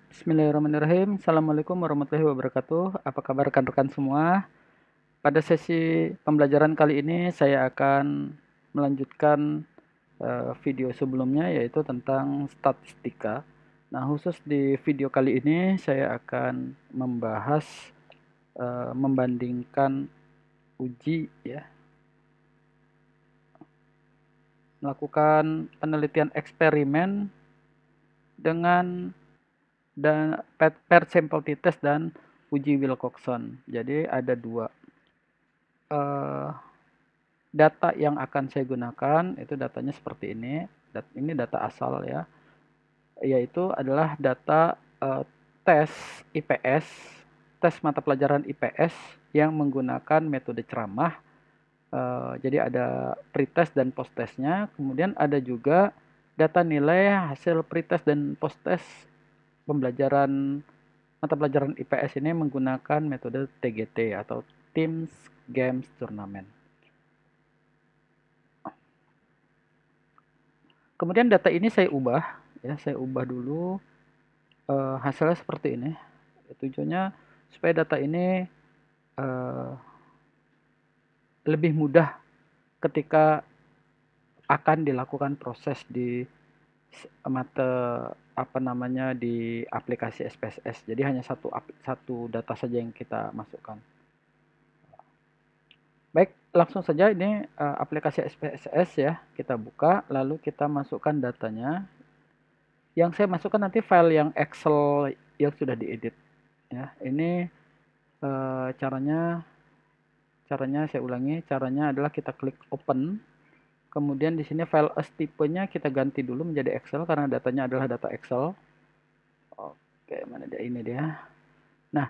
Bismillahirrahmanirrahim. Assalamualaikum warahmatullahi wabarakatuh. Apa kabar rekan-rekan semua? Pada sesi pembelajaran kali ini saya akan melanjutkan video sebelumnya, yaitu tentang statistika. Nah, khusus di video kali ini saya akan membahas membandingkan uji, ya, melakukan penelitian eksperimen dengan paired sample t-test dan uji Wilcoxon. Jadi ada dua data yang akan saya gunakan. Itu datanya seperti ini. Ini data asal, ya, yaitu adalah data tes IPS, tes mata pelajaran IPS yang menggunakan metode ceramah. Jadi ada pretest dan posttestnya. Kemudian ada juga data nilai hasil pretest dan posttest pembelajaran mata pelajaran IPS ini menggunakan metode TGT atau Teams Games Tournament. Kemudian data ini saya ubah, ya, saya ubah dulu hasilnya seperti ini. Tujuannya supaya data ini lebih mudah ketika akan dilakukan proses di di aplikasi SPSS. Jadi hanya satu data saja yang kita masukkan. Baik, langsung saja ini aplikasi SPSS, ya. Kita buka, lalu kita masukkan datanya. Yang saya masukkan nanti file yang Excel yang sudah diedit, ya. Ini caranya saya ulangi. Caranya adalah kita klik open. Kemudian di sini file as tipenya kita ganti dulu menjadi Excel karena datanya adalah data Excel. Oke, mana dia? Ini dia. Nah,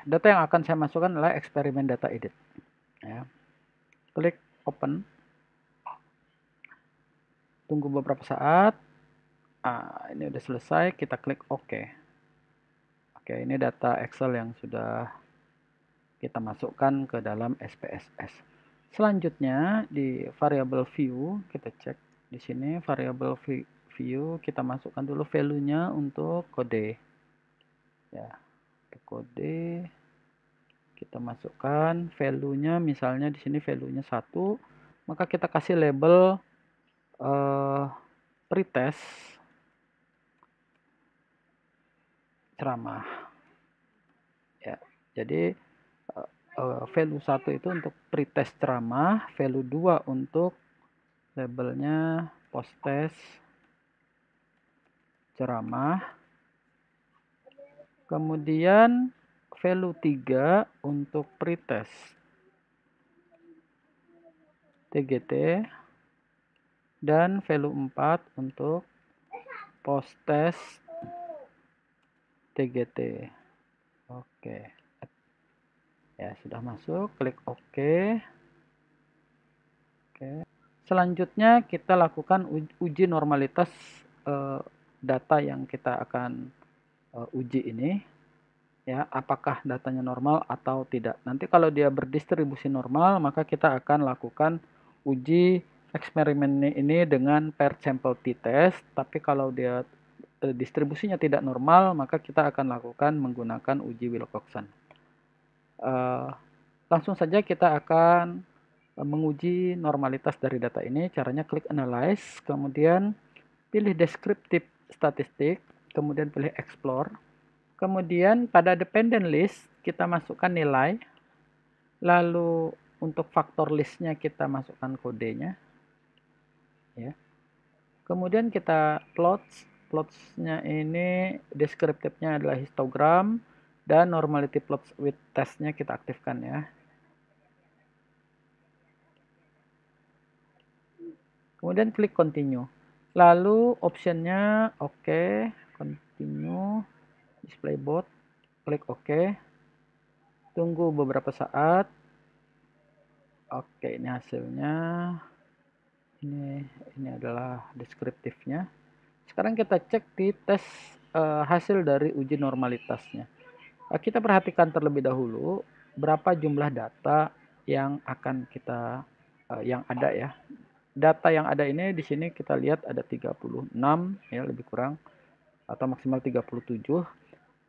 data yang akan saya masukkan adalah eksperimen data edit, ya. Klik open. Tunggu beberapa saat. Ini udah selesai, kita klik OK. Oke, ini data Excel yang sudah kita masukkan ke dalam SPSS. Selanjutnya di variable view kita cek di sini variable view, kita masukkan dulu value-nya untuk kode, ya. Kode kita masukkan value-nya, misalnya di sini value-nya 1, maka kita kasih label pretest ceramah, ya. Jadi value 1 itu untuk pretest ceramah, value 2 untuk labelnya posttest ceramah, kemudian value 3 untuk pretest TGT, dan value 4 untuk posttest TGT. Oke. Ya, sudah masuk, klik OK. Oke. Selanjutnya kita lakukan uji normalitas data yang kita akan uji ini, ya, apakah datanya normal atau tidak. Nanti kalau dia berdistribusi normal, maka kita akan lakukan uji eksperimen ini dengan paired sample t-test. Tapi kalau dia distribusinya tidak normal, maka kita akan lakukan menggunakan uji Wilcoxon. Langsung saja kita akan menguji normalitas dari data ini. Caranya klik analyze, kemudian pilih descriptive statistik, kemudian pilih explore. Kemudian pada dependent list kita masukkan nilai, lalu untuk faktor listnya kita masukkan kodenya, ya. Kemudian kita plots-nya ini deskriptifnya adalah histogram, dan normality plots with testnya kita aktifkan, ya. Kemudian klik continue, lalu optionnya oke, continue, display board, klik OK, tunggu beberapa saat. Oke, ini hasilnya. Ini adalah deskriptifnya. Sekarang kita cek di tes hasil dari uji normalitasnya. Kita perhatikan terlebih dahulu berapa jumlah data yang akan kita yang ada, ya. Data yang ada ini di sini kita lihat ada 36, ya, lebih kurang. atau maksimal 37.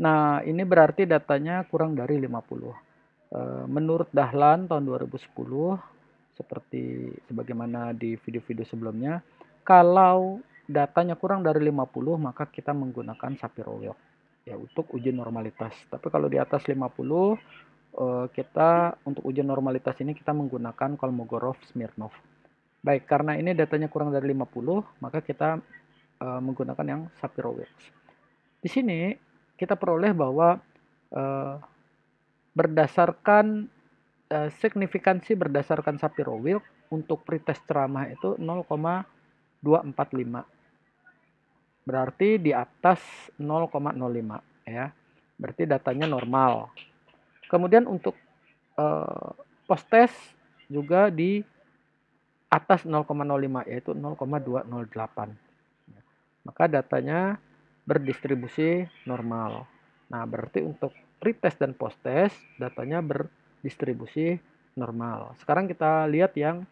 Nah, ini berarti datanya kurang dari 50. Menurut Dahlan tahun 2010, seperti sebagaimana di video-video sebelumnya, kalau datanya kurang dari 50, maka kita menggunakan Shapiro-Wilk ya untuk uji normalitas. Tapi kalau di atas 50, kita untuk uji normalitas ini kita menggunakan Kolmogorov-Smirnov. Baik, karena ini datanya kurang dari 50, maka kita menggunakan yang Shapiro-Wilk. Di sini kita peroleh bahwa berdasarkan signifikansi berdasarkan Shapiro-Wilk untuk pretest ceramah itu 0,245. Berarti di atas 0,05 ya. Berarti datanya normal. Kemudian untuk post test juga di atas 0,05 yaitu 0,208. Maka datanya berdistribusi normal. Nah, berarti untuk pretest dan post test datanya berdistribusi normal. Sekarang kita lihat yang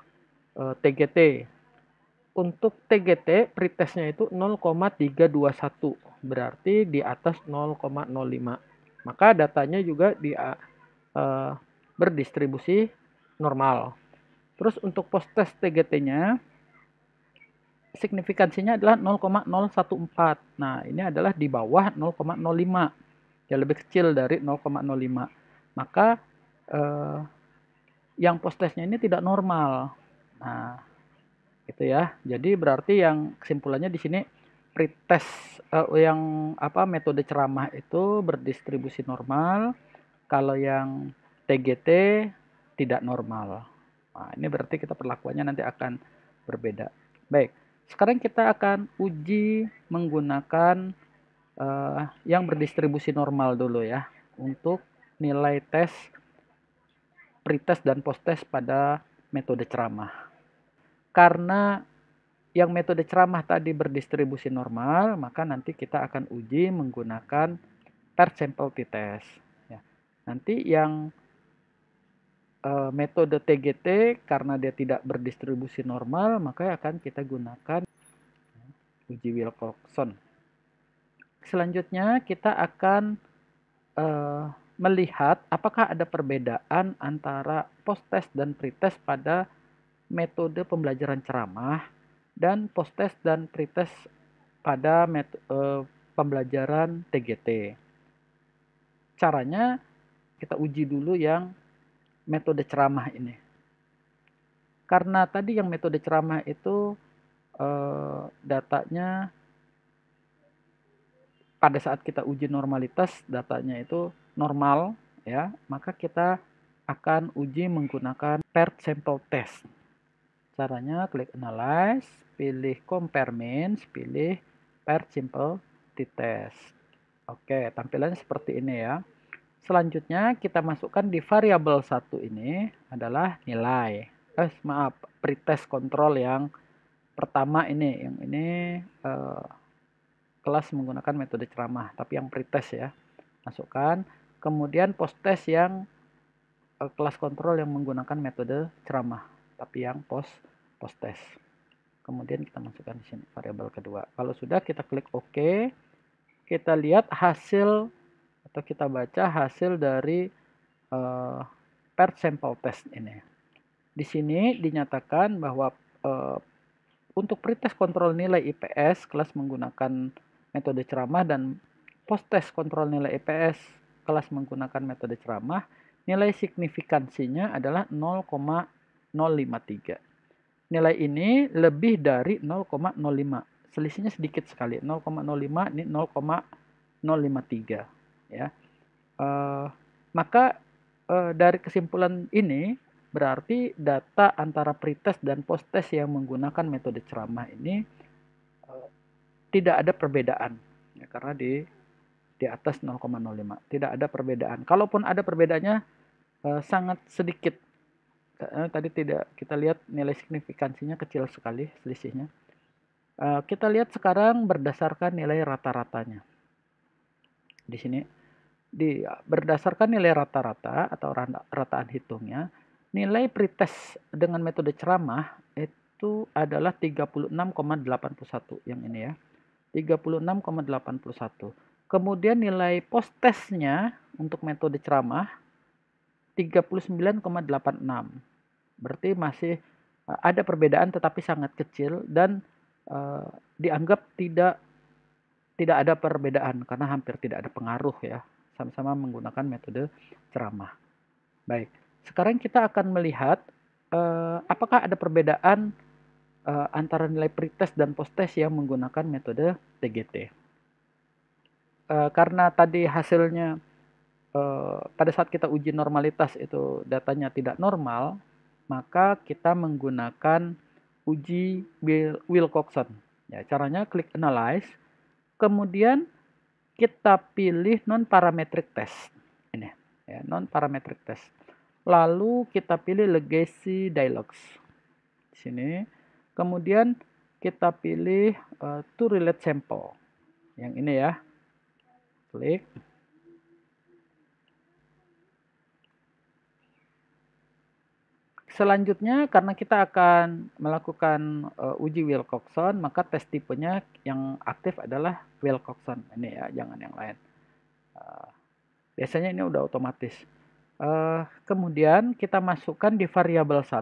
TGT. Untuk TGT pretestnya itu 0,321, berarti di atas 0,05. Maka datanya juga berdistribusi normal. Terus untuk post test TGT-nya signifikansinya adalah 0,014. Nah, ini adalah di bawah 0,05. Ya, lebih kecil dari 0,05. Maka yang post testnya ini tidak normal. Nah, gitu ya. Jadi berarti yang kesimpulannya di sini pretest yang metode ceramah itu berdistribusi normal, kalau yang TGT tidak normal. Nah, ini berarti kita perlakuannya nanti akan berbeda. Baik, sekarang kita akan uji menggunakan yang berdistribusi normal dulu ya untuk nilai tes pretest dan post test pada metode ceramah. Karena yang metode ceramah tadi berdistribusi normal, maka nanti kita akan uji menggunakan paired sample t-test. Ya. Nanti yang metode TGT karena dia tidak berdistribusi normal, maka akan kita gunakan uji Wilcoxon. Selanjutnya kita akan melihat apakah ada perbedaan antara post test dan pretest pada metode pembelajaran ceramah dan post test dan pretest pada pembelajaran TGT. Caranya kita uji dulu yang metode ceramah ini. Karena tadi yang metode ceramah itu datanya pada saat kita uji normalitas datanya itu normal ya, maka kita akan uji menggunakan paired sample test. Caranya klik analyze, pilih compare means, pilih paired sample t-test. Oke, tampilannya seperti ini ya. Selanjutnya kita masukkan di variabel 1 ini adalah nilai. Pretest control yang pertama ini. Yang ini kelas menggunakan metode ceramah, tapi yang pretest ya. Masukkan. Kemudian post test yang kelas kontrol yang menggunakan metode ceramah, tapi yang post test. Kemudian kita masukkan di sini variabel kedua. Kalau sudah kita klik OK. Kita lihat hasil atau kita baca hasil dari paired sample test ini. Di sini dinyatakan bahwa untuk pretest kontrol nilai IPS kelas menggunakan metode ceramah dan post test kontrol nilai IPS kelas menggunakan metode ceramah, nilai signifikansinya adalah 0,053. Nilai ini lebih dari 0,05. Selisihnya sedikit sekali, 0,05 ini 0,053 ya. Maka dari kesimpulan ini berarti data antara pretest dan post test yang menggunakan metode ceramah ini tidak ada perbedaan ya, karena di atas 0,05 tidak ada perbedaan. Kalaupun ada perbedaannya sangat sedikit. Tadi tidak kita lihat nilai signifikansinya kecil sekali selisihnya. Kita lihat sekarang berdasarkan nilai rata-ratanya. Di sini berdasarkan nilai rata-rata atau rataan hitungnya, nilai pretest dengan metode ceramah itu adalah 36,81 yang ini ya. 36,81. Kemudian nilai post testnya untuk metode ceramah 39,86. Berarti masih ada perbedaan tetapi sangat kecil dan dianggap tidak ada perbedaan karena hampir tidak ada pengaruh ya, sama-sama menggunakan metode ceramah. Baik, sekarang kita akan melihat apakah ada perbedaan antara nilai pretest dan posttest yang menggunakan metode TGT. Karena tadi hasilnya pada saat kita uji normalitas itu datanya tidak normal, maka kita menggunakan uji Wilcoxon. Ya, caranya klik analyze, kemudian kita pilih non-parametric test. Ini, ya, non-parametric test. Lalu kita pilih legacy dialogues. Di sini. Kemudian kita pilih to relate sample. Yang ini ya. Klik. Selanjutnya, karena kita akan melakukan uji Wilcoxon, maka tes tipenya yang aktif adalah Wilcoxon. Ini ya, jangan yang lain. Biasanya ini udah otomatis. Kemudian kita masukkan di variabel 1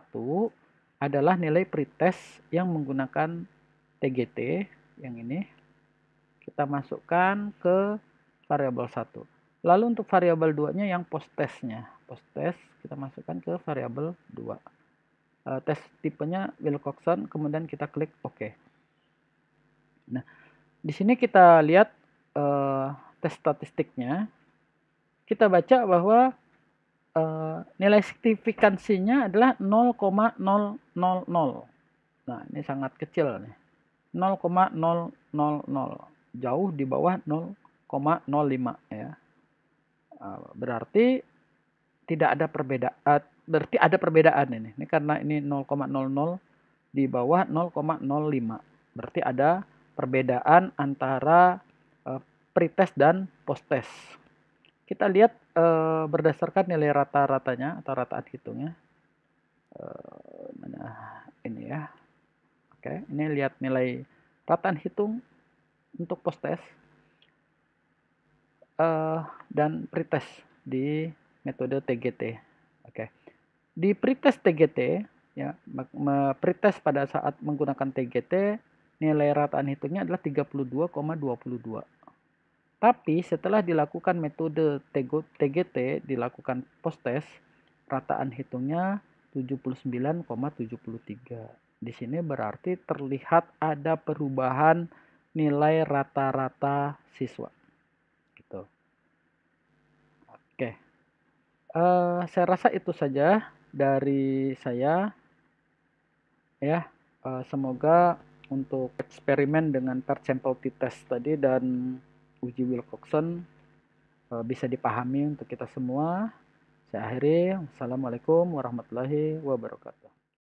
adalah nilai pretest yang menggunakan TGT. Yang ini. Kita masukkan ke variabel 1. Lalu untuk variabel 2-nya yang post testnya. Post test kita masukkan ke variabel 2. Tes tipenya Wilcoxon, kemudian kita klik OK. Nah, di sini kita lihat tes statistiknya. Kita baca bahwa nilai signifikansinya adalah 0,000. Nah, ini sangat kecil nih. 0,000. Jauh di bawah 0,05 ya. Berarti tidak ada perbedaan, berarti ada perbedaan ini. Ini karena ini 0,00 di bawah 0,05. Berarti ada perbedaan antara pretest dan posttest. Kita lihat berdasarkan nilai rata-ratanya atau rataan hitungnya. Mana ini ya. Oke, ini lihat nilai rataan hitung untuk posttest dan pretest di metode TGT. Oke. Di pretest TGT ya, pretest pada saat menggunakan TGT nilai rataan hitungnya adalah 32,22. Tapi setelah dilakukan metode TGT, dilakukan posttest, rataan hitungnya 79,73. Di sini berarti terlihat ada perubahan nilai rata-rata siswa. Gitu. Oke. Saya rasa itu saja dari saya. Ya, semoga untuk eksperimen dengan paired sample t-test tadi dan uji Wilcoxon bisa dipahami untuk kita semua. Saya akhiri. Wassalamualaikum warahmatullahi wabarakatuh.